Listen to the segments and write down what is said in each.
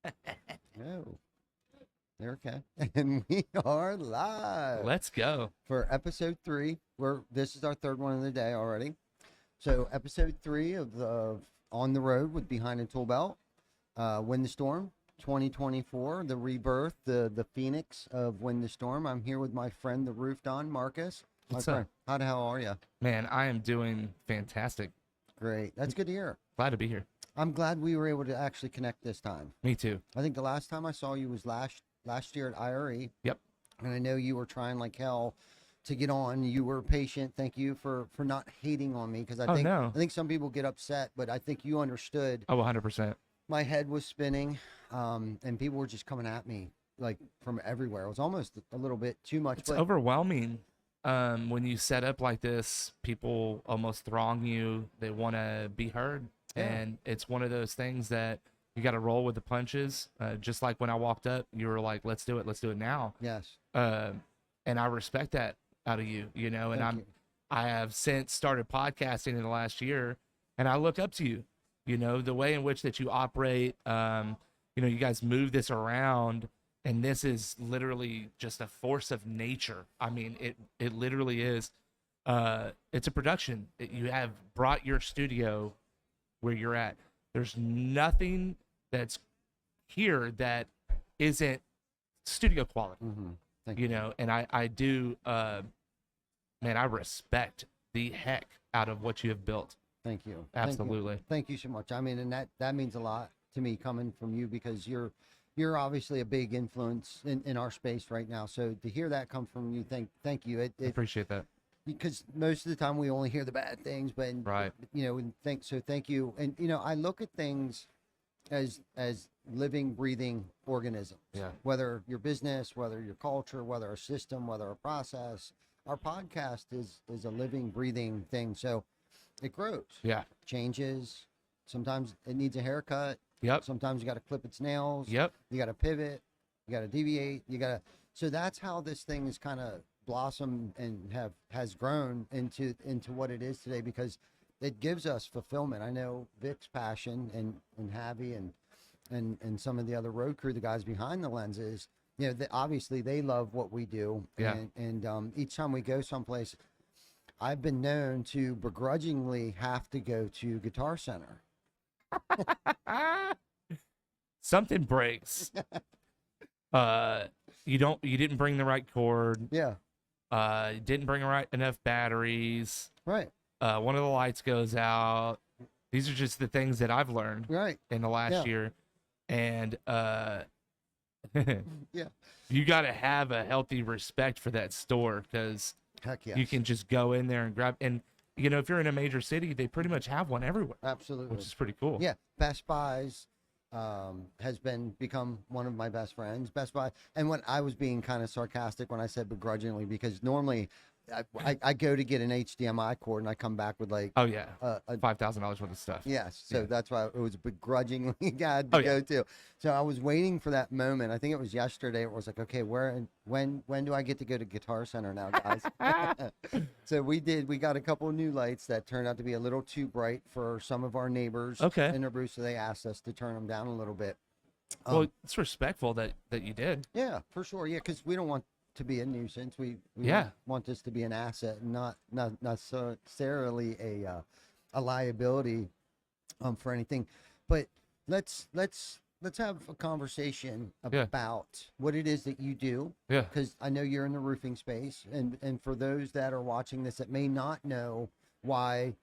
Oh, okay. And we are live Let's go. for episode 3. This is our third one of the day already. So episode 3 of the On the Road with Behind the ToolBelt, Win the Storm 2024, the rebirth, the phoenix of Win the Storm. I'm here with my friend, the Roof Don Marcus. My What's friend, up? how the hell are you? Man, I am doing fantastic. Great. That's good to hear. Glad to be here. I'm glad we were able to actually connect this time. Me too. I think the last time I saw you was last year at IRE. Yep. And I know you were trying like hell to get on. You were patient. Thank you for not hating on me, because Oh, no. I think some people get upset, but I think you understood. Oh, 100%. My head was spinning, and people were just coming at me like from everywhere. It was almost a little bit too much. It's But overwhelming. When you set up like this, people almost throng you. They want to be heard. Yeah. And it's one of those things that you got to roll with the punches. Just like when I walked up, you were like, let's do it. Let's do it now. yes, And I respect that out of you, and thank you. I have since started podcasting in the last year, and I look up to you, the way in which that you operate. You guys move this around, and this is literally just a force of nature. I mean, it literally is. It's a production. You have brought your studio where you're at. There's nothing that's here that isn't studio quality. Mm-hmm. Thank you. And I do, man, I respect the heck out of what you have built. Thank you. Absolutely. Thank you so much. I mean, and that means a lot to me coming from you, because you're obviously a big influence in our space right now. So to hear that come from you, thank you. I appreciate that. Because most of the time we only hear the bad things, but Right. and thank you. And I look at things as living, breathing organisms. Yeah. Whether your business, whether your culture, whether a system, whether a process, our podcast is a living, breathing thing. So it grows, Yeah. changes. Sometimes it needs a haircut. Yep. Sometimes you got to clip its nails. Yep. You got to pivot. You got to deviate. So that's how this thing is kind of blossomed and has grown into what it is today, because it gives us fulfillment. I know Vic's passion and Javi and some of the other road crew, the guys behind the lenses, obviously they love what we do. Yeah. And each time we go someplace, I've been known to begrudgingly have to go to Guitar Center. Something breaks. You didn't bring the right cord. Yeah. You didn't bring enough batteries. Right. One of the lights goes out. These are just the things that I've learned Right. in the last Yeah. year. And Yeah. you got to have a healthy respect for that store, because Heck yes. you can just go in there and grab. And if you're in a major city, they pretty much have one everywhere, Absolutely. which is pretty cool. Yeah, Best Buy's has become one of my best friends. Best Buy, and when I was being kind of sarcastic when I said begrudgingly, because normally I go to get an HDMI cord and I come back with like Oh yeah, a $5,000 worth of stuff. yes. So Yeah. that's why it was begrudgingly I had to Oh, yeah. go to. So I was waiting for that moment. I think it was yesterday. It was like, okay, when do I get to go to Guitar Center now, guys? So we did. We got a couple of new lights that turned out to be a little too bright for some of our neighbors Okay. in their booth, so they asked us to turn them down a little bit. Well, it's respectful that you did. Yeah, for sure. Yeah, because we don't want to be a nuisance. We Yeah. want this to be an asset, and not necessarily a liability for anything. But let's have a conversation Yeah. about what it is that you do, Yeah. because I know you're in the roofing space, and for those that are watching this that may not know why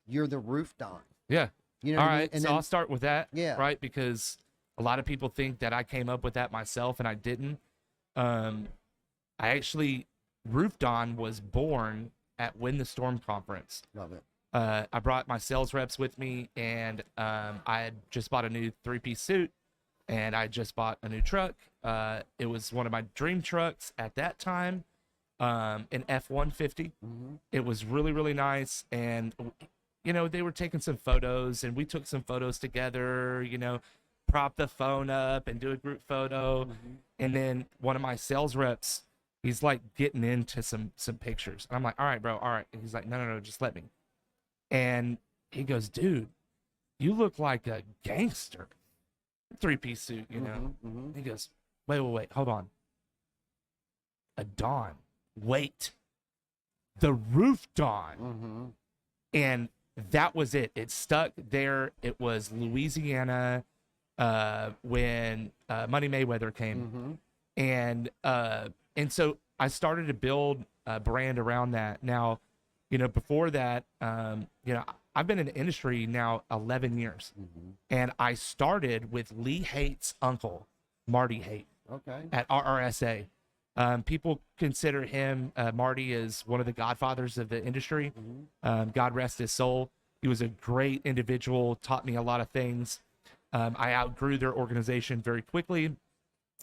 you're the Roof Don. Yeah. You know All what I mean? right. And So then- I'll start with that. Yeah. Right. Because a lot of people think that I came up with that myself, and I didn't. Roof Don was born at Win the Storm conference. Love it. I brought my sales reps with me, and I had just bought a new 3-piece suit, and I just bought a new truck. It was one of my dream trucks at that time, an F-150. Mm-hmm. It was really, really nice, and they were taking some photos, and we took some photos together. Prop the phone up and do a group photo, Mm-hmm. and then one of my sales reps, he's like getting into some pictures, and I'm like, all right, bro, all right. And he's like, no, just let me. And he goes, dude, you look like a gangster. three-piece suit, you know. Mm-hmm. He goes, wait, hold on. A dawn. Wait. The roof dawn. Mm-hmm. And that was it. It stuck there. It was Louisiana when Money Mayweather came. And so I started to build a brand around that. Now, you know, before that, you know, I've been in the industry now 11 years. And I started with Lee Haight's uncle, Marty Haight, at RRSA. People consider him, Marty, as one of the godfathers of the industry. God rest his soul. He was a great individual, taught me a lot of things. I outgrew their organization very quickly,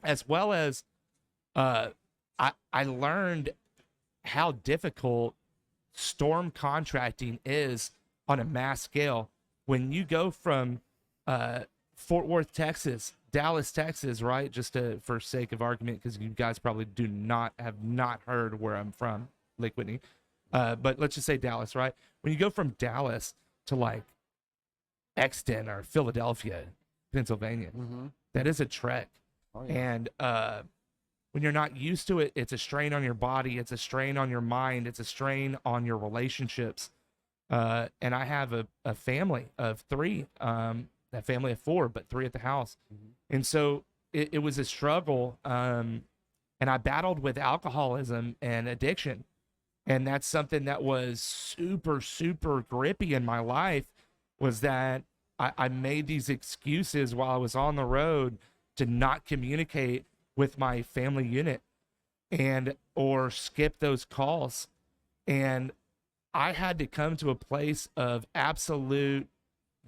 as well as I learned how difficult storm contracting is on a mass scale. When you go from Fort Worth, Texas, Dallas, Texas, right? Just for sake of argument, because you guys probably have not heard where I'm from, Lake Whitney. But let's just say Dallas, right? When you go from Dallas to like Exton or Philadelphia, Pennsylvania, that is a trek. And when you're not used to it, it's a strain on your body, it's a strain on your mind, it's a strain on your relationships. And I have a family of three, a family of four, but three at the house. And so it was a struggle. And I battled with alcoholism and addiction. And that's something that was super, super grippy in my life, was that I made these excuses while I was on the road to not communicate with my family unit or skip those calls. And I had to come to a place of absolute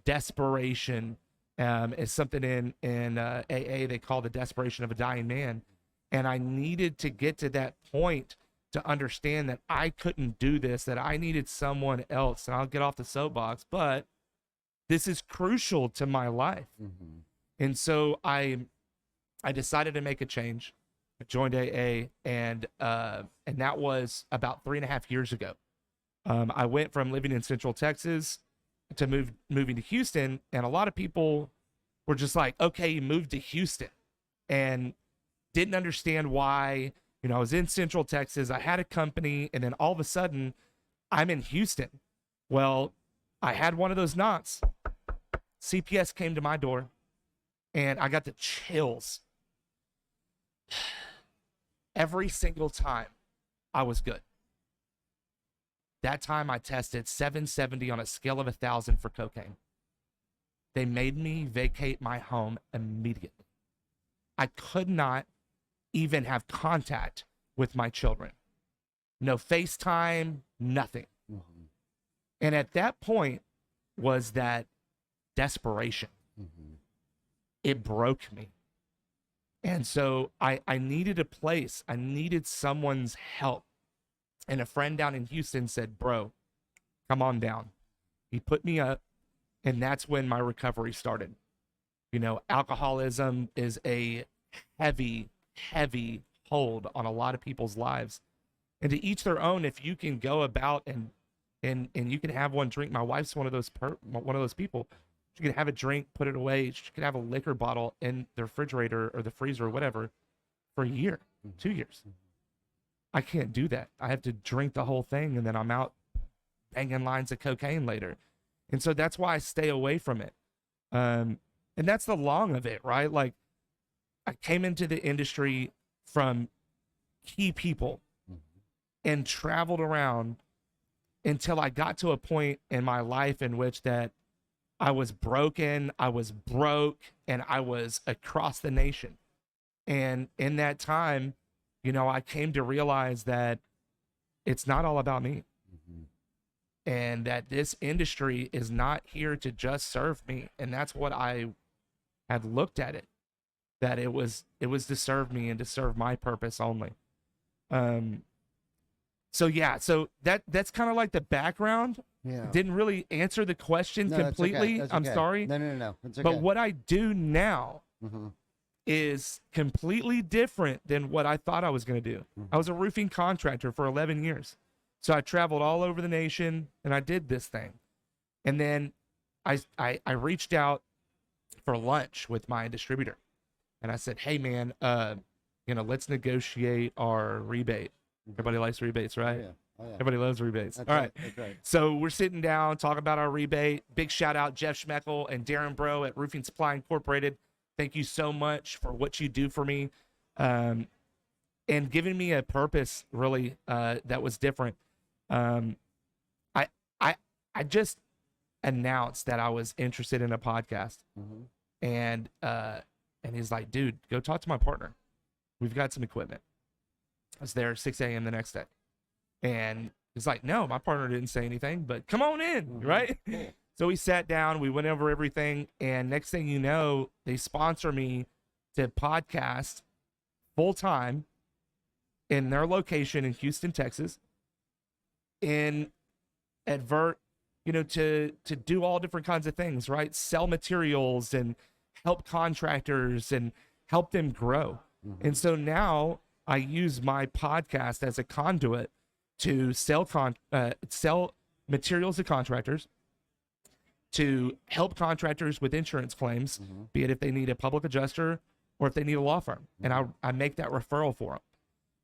desperation. It's something in AA they call the desperation of a dying man. And I needed to get to that point to understand that I couldn't do this, that I needed someone else. And I'll get off the soapbox, but this is crucial to my life. And so I decided to make a change. I joined AA, and that was about 3.5 years ago. I went from living in Central Texas to moving to Houston, and a lot of people were just like, okay, you moved to Houston, and didn't understand why. You know, I was in Central Texas, I had a company, and then all of a sudden I'm in Houston. Well, I had one of those knocks. CPS came to my door, and I got the chills. Every single time I was good. That time I tested 770 on a scale of 1,000 for cocaine. They made me vacate my home immediately. I could not even have contact with my children. No FaceTime, nothing. And at that point was that desperation. It broke me. And so I needed a place. I needed someone's help. And a friend down in Houston said, bro, come on down. He put me up, and that's when my recovery started. You know, alcoholism is a heavy, heavy hold on a lot of people's lives. And to each their own. If you can go about and you can have one drink. My wife's one of those people. She can have a drink, put it away. She can have a liquor bottle in the refrigerator or the freezer or whatever for a year, 2 years. I can't do that. I have to drink the whole thing, and then I'm out banging lines of cocaine later. And so that's why I stay away from it. And that's the long of it, right? Like, I came into the industry from key people and traveled around until I got to a point in my life in which that I was broken, I was broke, and I was across the nation. And in that time, you know, I came to realize that it's not all about me. And that this industry is not here to just serve me. And that's what I had looked at it, that it was to serve me and to serve my purpose only. So yeah, so that's kind of like the background. Yeah. Didn't really answer the question completely. That's okay. I'm sorry. No. It's okay. But what I do now is completely different than what I thought I was going to do. I was a roofing contractor for 11 years. So I traveled all over the nation and I did this thing. And then I reached out for lunch with my distributor. And I said, hey man, let's negotiate our rebate. Everybody likes rebates, right? Oh, yeah. Oh, yeah. Everybody loves rebates. That's All right. That's right. So we're sitting down, talking about our rebate. Big shout out Jeff Schmeckel and Darren Bro at Roofing Supply Incorporated. Thank you so much for what you do for me, and giving me a purpose really that was different. I I just announced that I was interested in a podcast, and he's like, dude, go talk to my partner. We've got some equipment. I was there 6 a.m. the next day. And he's like, no, my partner didn't say anything, but come on in, right? Cool. So we sat down, we went over everything, and next thing you know, they sponsor me to podcast full time in their location in Houston, Texas, and advert, to do all different kinds of things, right? Sell materials and help contractors and help them grow. And so now I use my podcast as a conduit to sell materials to contractors, to help contractors with insurance claims, be it if they need a public adjuster or if they need a law firm. And I make that referral for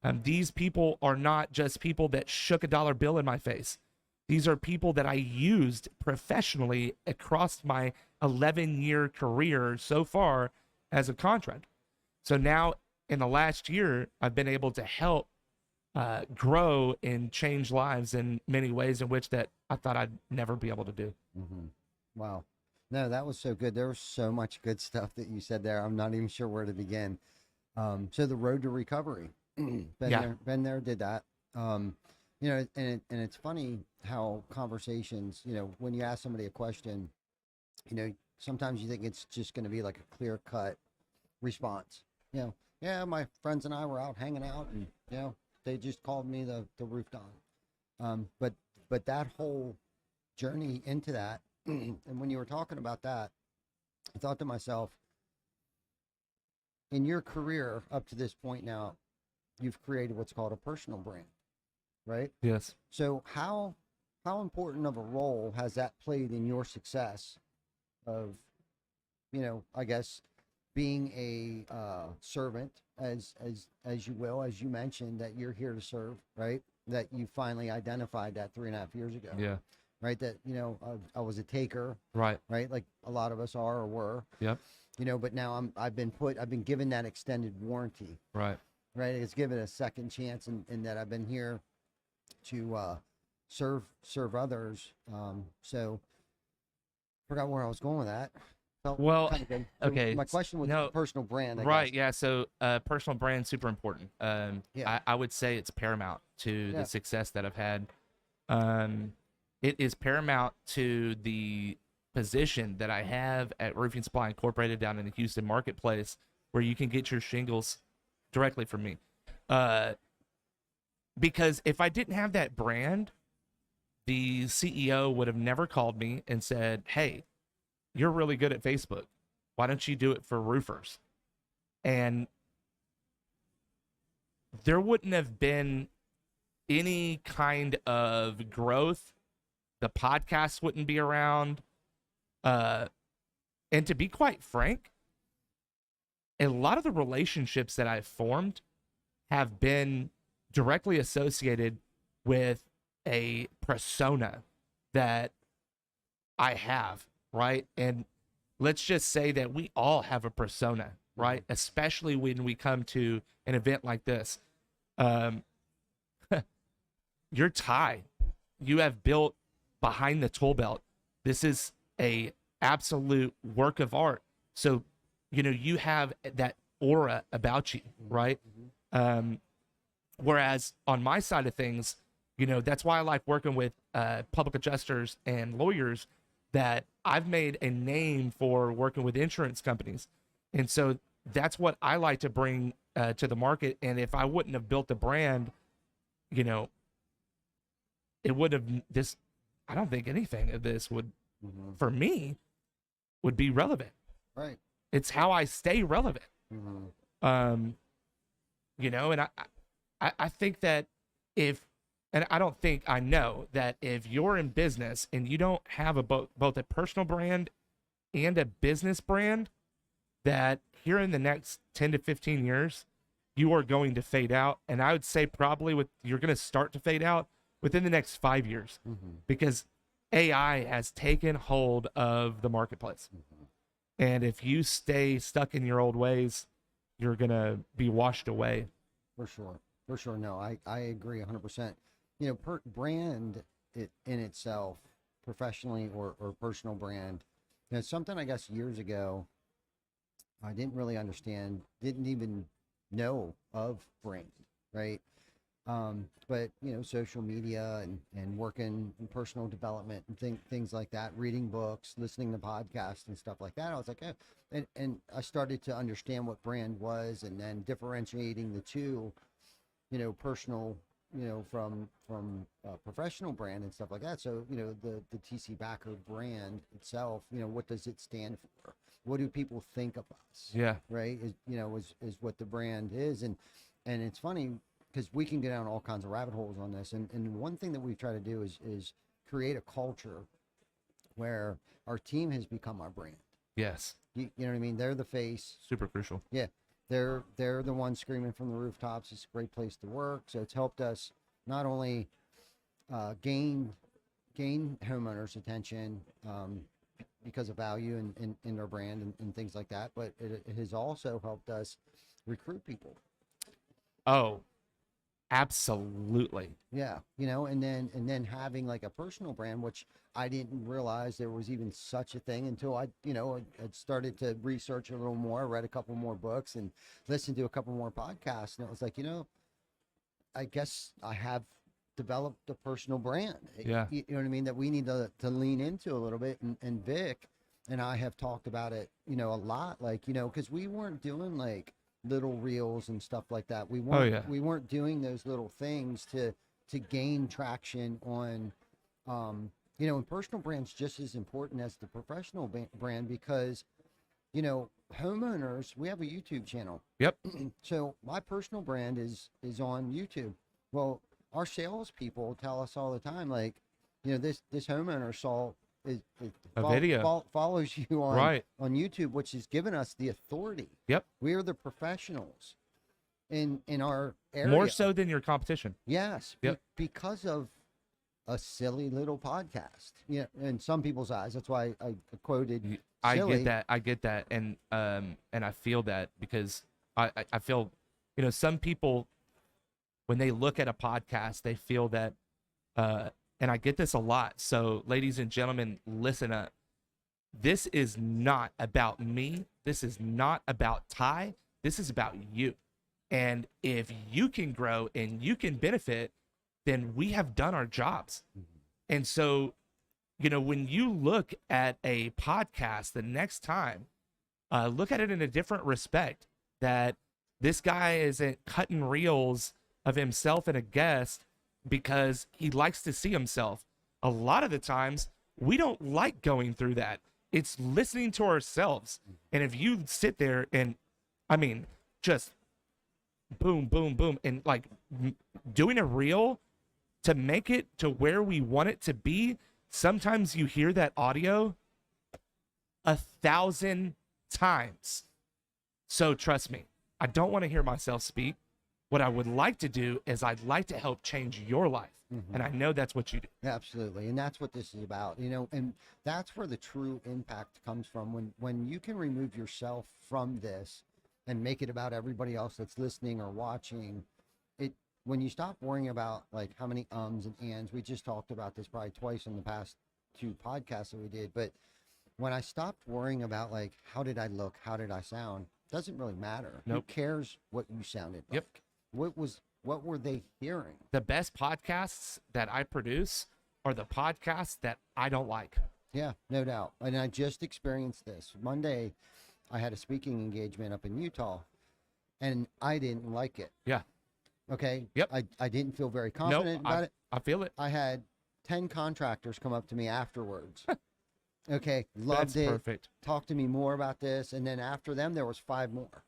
them. These people are not just people that shook a dollar bill in my face. These are people that I used professionally across my 11-year career so far as a contractor. So now in the last year, I've been able to help grow and change lives in many ways in which that I thought I'd never be able to do. Wow. No, that was so good. There was so much good stuff that you said there. I'm not even sure where to begin. So the road to recovery, been there, did that. And it's funny how conversations, when you ask somebody a question, sometimes you think it's just going to be like a clear cut response. Yeah, my friends and I were out hanging out, and they just called me the roof don. But that whole journey into that, and when you were talking about that, I thought to myself, in your career up to this point now, you've created what's called a personal brand, right? Yes. So how important of a role has that played in your success of, I guess, being a servant, as you will, as you mentioned, that you're here to serve, right? That you finally identified that 3.5 years ago. Yeah. Right. That, I was a taker. Right. Right. Like a lot of us are or were. Yep. But now I've been given that extended warranty. Right. Right. It's given a second chance, in that I've been here to serve others. So forgot where I was going with that. Well, kind of good. So okay. My question was personal brand. I right. guess. Yeah. So personal brand, super important. I would say it's paramount to the success that I've had. It is paramount to the position that I have at Roofing Supply Incorporated down in the Houston marketplace, where you can get your shingles directly from me. Because if I didn't have that brand, the CEO would have never called me and said, hey, you're really good at Facebook. Why don't you do it for roofers? And there wouldn't have been any kind of growth. The podcast wouldn't be around. And to be quite frank, a lot of the relationships that I've formed have been directly associated with a persona that I have, right? And let's just say that we all have a persona, right? Especially when we come to an event like this. Your tie you have built behind the ToolBelt, this is a absolute work of art. So, you have that aura about you, right? Whereas on my side of things, that's why I like working with public adjusters and lawyers, that I've made a name for working with insurance companies. And so that's what I like to bring to the market. And if I wouldn't have built the brand, it would have I don't think anything of this would, for me, would be relevant. Right. It's how I stay relevant. And I think that I know that if you're in business and you don't have both a personal brand and a business brand that here in the next 10 to 15 years, you are going to fade out. And I would say probably you're going to start to fade out within the next 5 years because AI has taken hold of the marketplace. And if you stay stuck in your old ways, you're going to be washed away. For sure. For sure. No, I agree 100%. You know, brand in itself, professionally or personal brand, you know, something I guess years ago, I didn't really understand, didn't even know of brand, right? But you know, social media and working in personal development and things like that, reading books, listening to podcasts and stuff like that. I was like, and I started to understand what brand was, and then differentiating the two, you know, personal, you know, from professional brand and stuff like that. So, you know, the TC Backer brand itself, you know, what does it stand for? What do people think of us? Yeah. Right. Is what the brand is. And it's funny because we can get down all kinds of rabbit holes on this. And one thing that we try to do is create a culture where our team has become our brand. Yes. You know what I mean? They're the face. Super crucial. Yeah. They're the ones screaming from the rooftops. It's a great place to work. So it's helped us not only gain homeowners' attention because of value in their brand and things like that, but it has also helped us recruit people. Oh, absolutely. Yeah, you know, and then having like a personal brand, which I didn't realize there was even such a thing until I started to research a little more, read a couple more books, and listened to a couple more podcasts, and it was like, you know, I guess I have developed a personal brand. Yeah. You know what I mean? That we need to lean into a little bit, and Vic and I have talked about it, you know, a lot, like, you know, because we weren't doing like little reels and stuff like that. We weren't doing those little things to gain traction on, you know, and personal brand's just as important as the professional brand because, you know, homeowners, we have a YouTube channel. Yep. So my personal brand is on YouTube. Well, our salespeople tell us all the time, like, you know, this homeowner video follows you on YouTube, which has given us the authority. Yep. We are the professionals in our area. More so than your competition. Yes. Yep. Because of a silly little podcast. Yeah. In some people's eyes. That's why I quoted silly. I get that. And I feel that because I feel, you know, some people, when they look at a podcast, they feel that, and I get this a lot. So ladies and gentlemen, listen up. This is not about me. This is not about Ty. This is about you. And if you can grow and you can benefit, then we have done our jobs. And so, you know, when you look at a podcast the next time, look at it in a different respect, that this guy isn't cutting reels of himself and a guest because he likes to see himself. A lot of the times we don't like going through that. It's listening to ourselves. And if you sit there and, I mean, just boom, boom, boom, and like doing a reel to make it to where we want it to be, sometimes you hear that audio 1,000 times. So trust me, I don't want to hear myself speak. What I would like to do is I'd like to help change your life. And I know that's what you do. Absolutely. And that's what this is about, you know, and that's where the true impact comes from. When you can remove yourself from this and make it about everybody else that's listening or watching, when you stop worrying about like how many ums and ands, we just talked about this probably twice in the past 2 podcasts that we did, but when I stopped worrying about like, how did I look? How did I sound? Doesn't really matter. Nope. Who cares what you sounded like? Yep. What were they hearing? The best podcasts that I produce are the podcasts that I don't like. Yeah, no doubt. And I just experienced this. Monday, I had a speaking engagement up in Utah, and I didn't like it. Yeah. Okay? Yep. I didn't feel very confident about it. I feel it. I had 10 contractors come up to me afterwards. Okay, loved That's it. perfect. Talk to me more about this. And then after them, there was 5 more.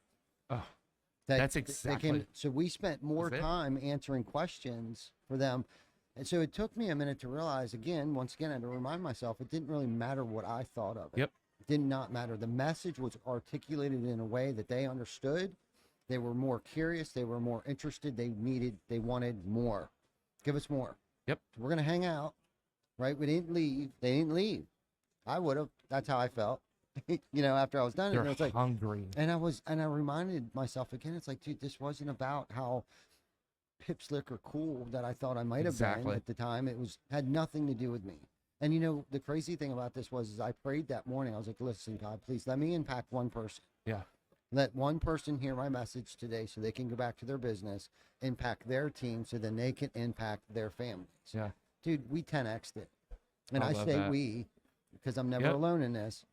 Oh. That's exactly. So we spent more time answering questions for them. And so it took me a minute to realize, once again, I had to remind myself, it didn't really matter what I thought of it. Yep. did not matter. The message was articulated in a way that they understood. They were more curious. They were more interested. They wanted more. Give us more. Yep. We're going to hang out, right? We didn't leave. They didn't leave. I would have. That's how I felt, after I was done. They're And it was like, hungry. and I reminded myself again, it's like, dude, this wasn't about how hip, slick, or cool that I thought I might have been at the time. It had nothing to do with me. And the crazy thing about this is I prayed that morning. I was like, listen, God, please let me impact one person. Yeah. Let one person hear my message today so they can go back to their business, impact their team, so then they can impact their families. Yeah. Dude, we 10x'd it. And I say that. we, because I'm never alone in this,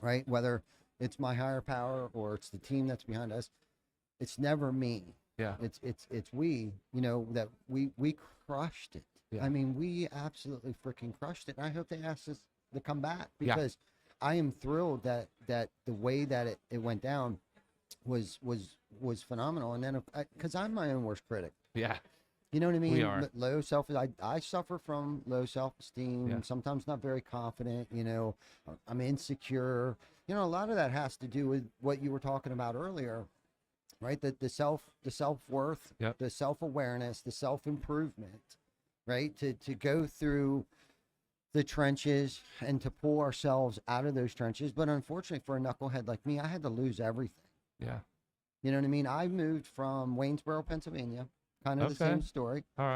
right? Whether it's my higher power or it's the team that's behind us, it's never me. Yeah. It's we, that we crushed it. Yeah. I mean, we absolutely freaking crushed it. And I hope they ask us to come back, because I am thrilled that the way that it went down was phenomenal. And then, because I'm my own worst critic. Yeah. You know what I mean? We are. Low I suffer from low self-esteem, sometimes not very confident, I'm insecure. A lot of that has to do with what you were talking about earlier, right? The self-worth, the self-awareness, the self-improvement, right? To go through the trenches and to pull ourselves out of those trenches. But unfortunately for a knucklehead like me, I had to lose everything. Yeah. You know what I mean? I moved from Waynesboro, Pennsylvania, kind of the same story. All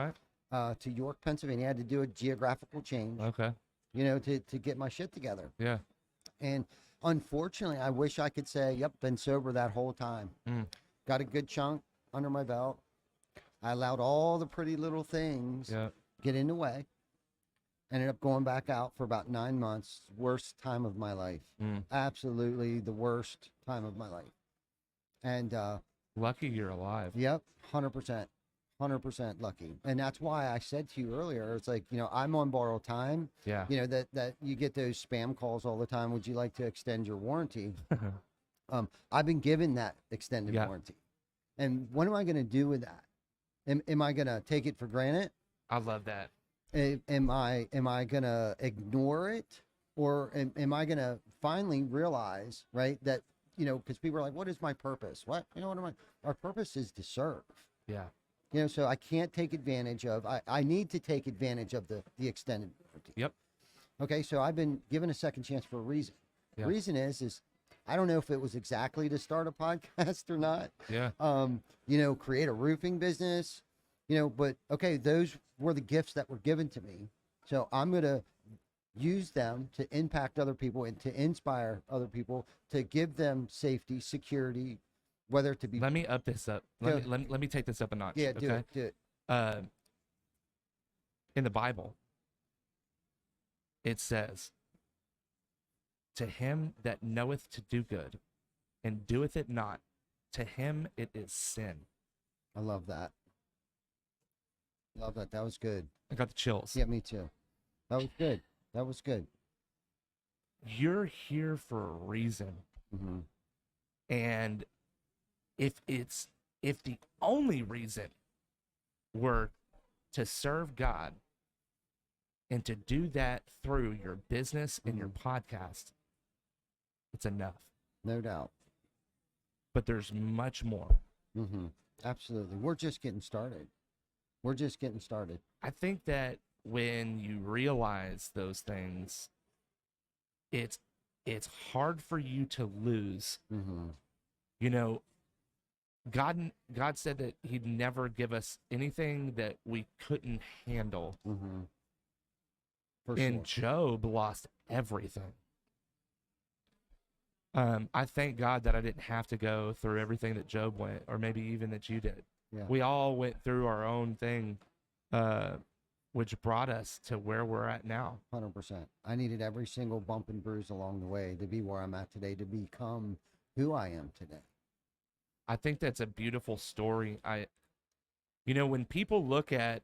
right. To York, Pennsylvania. I had to do a geographical change. Okay. To get my shit together. Yeah. And unfortunately, I wish I could say, yep, been sober that whole time. Got a good chunk under my belt. I allowed all the pretty little things get in the way. Ended up going back out for about 9 months. Worst time of my life. Absolutely the worst time of my life. And lucky you're alive. Yep, 100%. 100% lucky. And that's why I said to you earlier, it's like, I'm on borrowed time. Yeah. That you get those spam calls all the time. Would you like to extend your warranty? I've been given that extended warranty. And what am I going to do with that? Am I going to take it for granted? I love that. Am I going to ignore it? Or am I going to finally realize, right, that, because people are like, what is my purpose? What our purpose is to serve. Yeah. So I can't take advantage of, I need to take advantage of the extended warranty. Yep. Okay, so I've been given a second chance for a reason. The reason is I don't know if it was exactly to start a podcast or not. Yeah. Create a roofing business, but okay, those were the gifts that were given to me. So I'm going to use them to impact other people and to inspire other people, to give them safety, security, whether to be. Let me up this up. Let me take this up a notch. Yeah, do it. In the Bible, it says, to him that knoweth to do good and doeth it not, to him it is sin. I love that. Love that. That was good. I got the chills. Yeah, me too. That was good. That was good. You're here for a reason. Mm-hmm. And if the only reason were to serve God and to do that through your business and your podcast, it's enough. No doubt. But there's much more. Mm-hmm. Absolutely. We're just getting started. We're just getting started. I think that when you realize those things, it's hard for you to lose. Mm-hmm. God said that he'd never give us anything that we couldn't handle. Mm-hmm. And sure. Job lost everything. I thank God that I didn't have to go through everything that Job went, or maybe even that you did. Yeah. We all went through our own thing, which brought us to where we're at now. 100%. I needed every single bump and bruise along the way to be where I'm at today, to become who I am today. I think that's a beautiful story. When people look at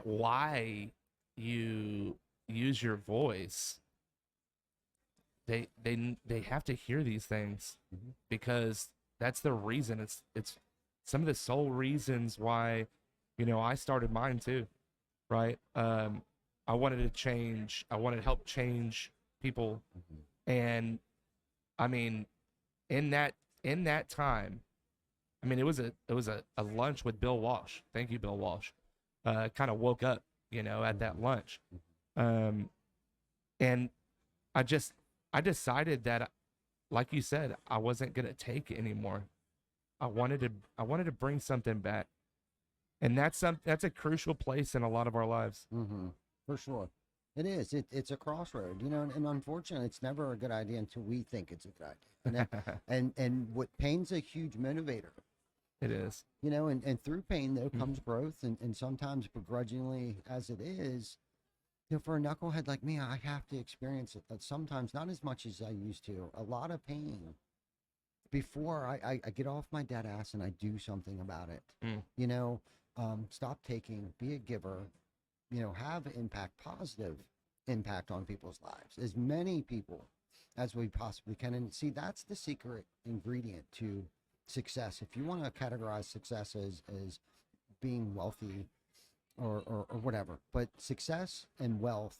why you use your voice, they have to hear these things, because that's the reason. It's some of the sole reasons why, I started mine too, right? I wanted to change. I wanted to help change people And I mean, in that time, I mean, it was a lunch with Bill Walsh. Thank you, Bill Walsh. Kind of woke up, at that lunch. Um, and I decided that, like you said, I wasn't gonna take it anymore. I wanted to bring something back, and that's a crucial place in a lot of our lives. For sure. It is. It's a crossroad, and unfortunately, it's never a good idea until we think it's a good idea. And what pain's a huge motivator, It is. and through pain though comes growth, and sometimes begrudgingly as it is, for a knucklehead like me, I have to experience it. But sometimes not as much as I used to. A lot of pain before I get off my dead ass and I do something about it. Stop taking, be a giver, have impact, positive impact on people's lives, as many people as we possibly can. And see, that's the secret ingredient to success. If you want to categorize success as being wealthy or whatever, but success and wealth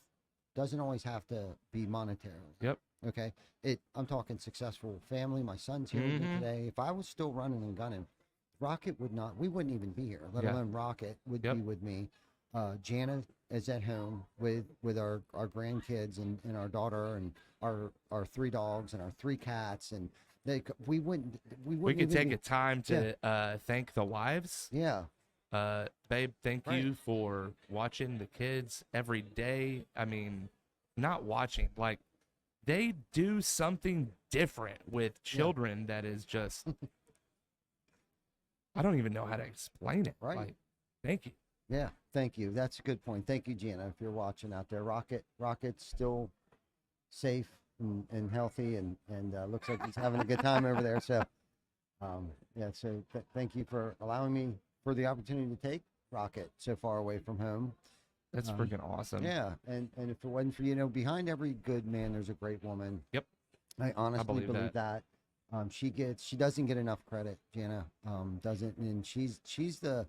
doesn't always have to be monetary. Yep. Okay. I'm talking successful family. My son's here with me today. If I was still running and gunning, Rocket we wouldn't even be here, let alone Rocket would be with me. Jana is at home with our grandkids and our daughter and our 3 dogs and our 3 cats, and we We could take a time to thank the wives. Yeah. Babe, thank Right. you for watching the kids every day. I mean, not watching, like they do something different with children that is just I don't even know how to explain it. Right. Like, thank you. Yeah, thank you. That's a good point. Thank you, Gina, if you're watching out there. Rocket's still safe and healthy, and looks like he's having a good time over there. So, so thank you for allowing me for the opportunity to take Rocket so far away from home. That's freaking awesome. Yeah, and if it wasn't for, behind every good man, there's a great woman. Yep. I honestly believe that. She doesn't get enough credit, Jana. Doesn't, and she's the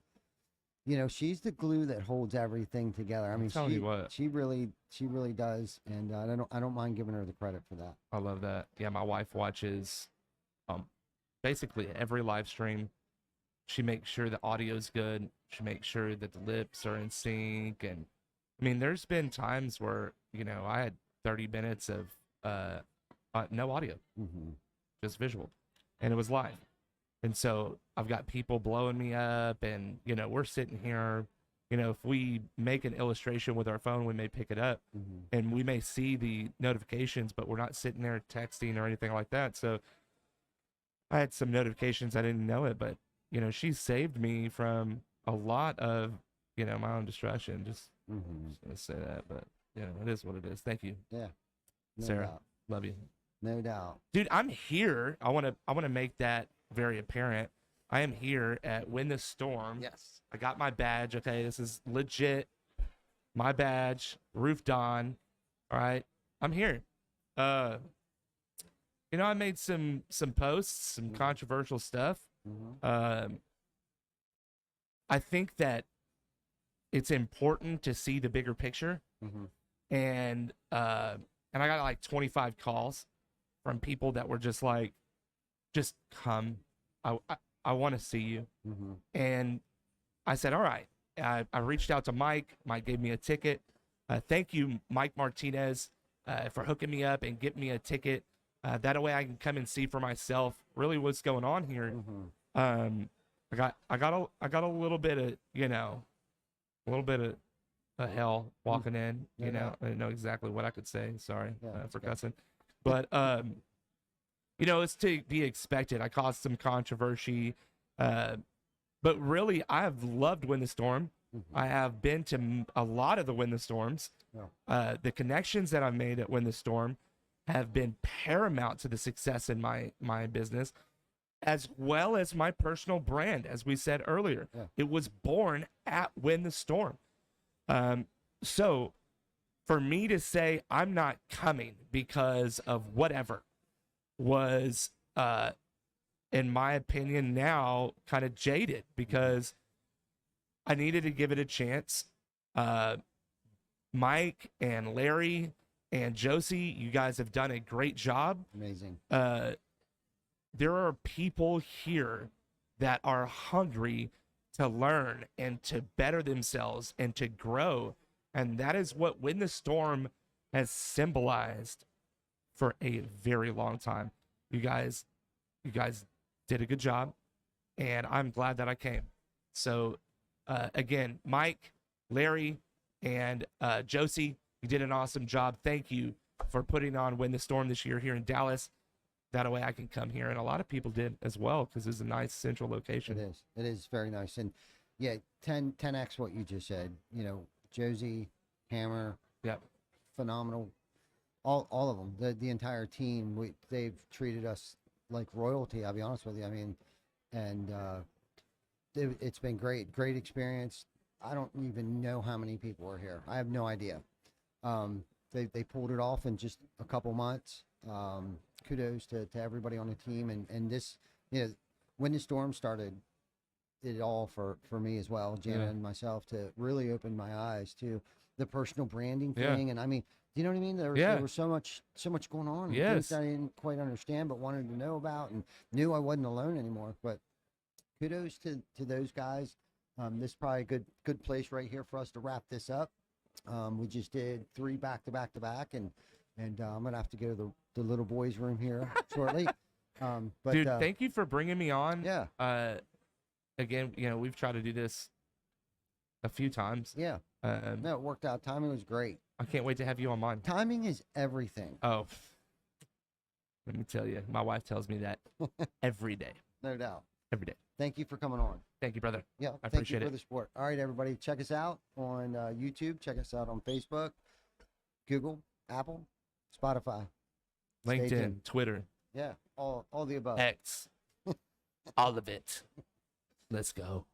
she's the glue that holds everything together. I mean, telling you what. she really does, and I don't mind giving her the credit for that. I love that. Yeah, my wife watches basically every live stream. She makes sure the audio's good. She makes sure that the lips are in sync. And I mean, there's been times where, I had 30 minutes of no audio, just visual, and it was live. And so I've got people blowing me up, and, we're sitting here, if we make an illustration with our phone, we may pick it up and we may see the notifications, but we're not sitting there texting or anything like that. So I had some notifications. I didn't know it, but, she saved me from a lot of, my own destruction. Just gonna say that, but, it is what it is. Thank you. Yeah. No Sarah, doubt. love you. No doubt. Dude, I'm here. I want to make that very apparent. I am here at Win the Storm. Yes. I got my badge. Okay, this is legit. My badge, Roof Dawn. All right, I'm here. I made some posts, some controversial stuff. I think that it's important to see the bigger picture. And I got like 25 calls from people that were just like, just come. I want to see you. And I said, all right. I reached out to Mike. Mike gave me a ticket. Thank you, Mike Martinez, for hooking me up and getting me a ticket. That way I can come and see for myself really what's going on here. I got a little bit of, a little bit of hell walking in, I didn't know exactly what I could say. Sorry for cussing, but, it's to be expected. I caused some controversy, but really I've loved Win the Storm. I have been to a lot of the Win the Storms. The connections that I've made at Win the Storm have been paramount to the success in my business, as well as my personal brand. As we said earlier, it was born at Win the Storm. So for me to say I'm not coming because of whatever was, in my opinion, now kind of jaded, because I needed to give it a chance. Mike and Larry And Josie, you guys have done a great job. Amazing. There are people here that are hungry to learn and to better themselves and to grow. And that is what Win the Storm has symbolized for a very long time. You guys did a good job, and I'm glad that I came. So again, Mike, Larry, and Josie, you did an awesome job. Thank you for putting on Win the Storm this year here in Dallas. That way I can come here, and a lot of people did as well because it's a nice central location. It is very nice. And yeah, 10x what you just said. You know, Josie, Hammer, Yep. phenomenal. All of them, the entire team. They've treated us like royalty. I'll be honest with you. I mean, and it's been great experience. I don't even know how many people are here. I have no idea. They pulled it off in just a couple months. Kudos to everybody on the team, and this, you know, when the storm started, it all for me as well, Jana and myself, to really open my eyes to the personal branding thing. And I mean, do you know what I mean? There was so much going on. Yes. Things I didn't quite understand, but wanted to know about, and knew I wasn't alone anymore. But kudos to those guys. This is probably a good place right here for us to wrap this up. We just did 3 back to back, and I'm gonna have to go to the little boys' room here shortly. But dude, thank you for bringing me on. Yeah. Again, you know, we've tried to do this a few times. Yeah. No, it worked out. Timing was great. I can't wait to have you on mine. Timing is everything. Oh, let me tell you, my wife tells me that every day. No doubt. Every day. Thank you for coming on. Thank you, brother. Yeah, I thank appreciate you it. for the support. All right, everybody, check us out on YouTube. Check us out on Facebook, Google, Apple, Spotify, Stay LinkedIn, tuned. Twitter, Yeah, all the above. X, all of it. Let's go.